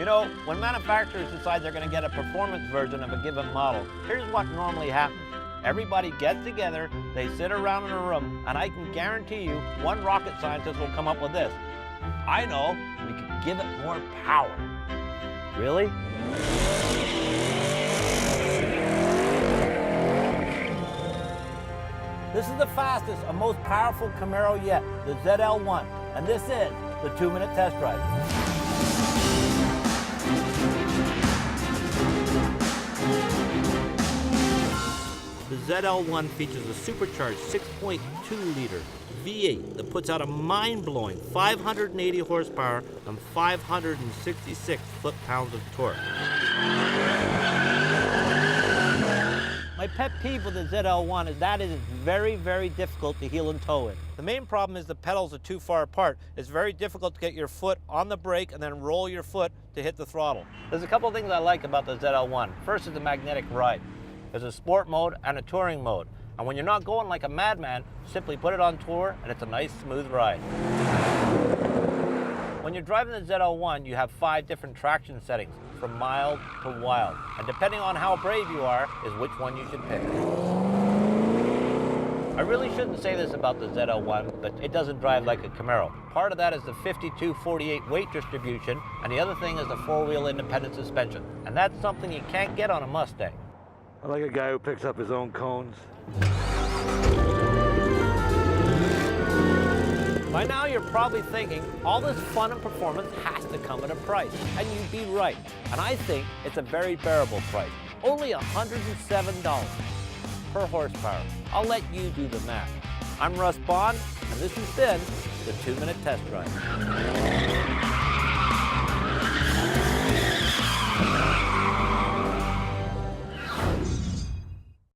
know, when manufacturers decide they're going to get a performance version of a given model, here's what normally happens. Everybody gets together, they sit around in a room, and I can guarantee you one rocket scientist will come up with this. I know, we can give it more power. Really? This is the fastest and most powerful Camaro yet, the ZL1, and this is the 2-minute test drive. The ZL1 features a supercharged 6.2-liter V8 that puts out a mind-blowing 580 horsepower and 566 foot-pounds of torque. My pet peeve with the ZL1 is that it is very, very difficult to heel and toe in. The main problem is the pedals are too far apart. It's very difficult to get your foot on the brake and then roll your foot to hit the throttle. There's a couple of things I like about the ZL1. First is the magnetic ride. There's a sport mode and a touring mode. And when you're not going like a madman, simply put it on tour and it's a nice, smooth ride. When you're driving the ZL1, you have 5 different traction settings, from mild to wild. And depending on how brave you are, is which one you should pick. I really shouldn't say this about the ZL1, but it doesn't drive like a Camaro. Part of that is the 52-48 weight distribution, and the other thing is the 4-wheel independent suspension. And that's something you can't get on a Mustang. I like a guy who picks up his own cones. By now you're probably thinking, all this fun and performance has to come at a price. And you'd be right. And I think it's a very bearable price. Only $107 per horsepower. I'll let you do the math. I'm Russ Bond, and this has been the 2-minute test drive.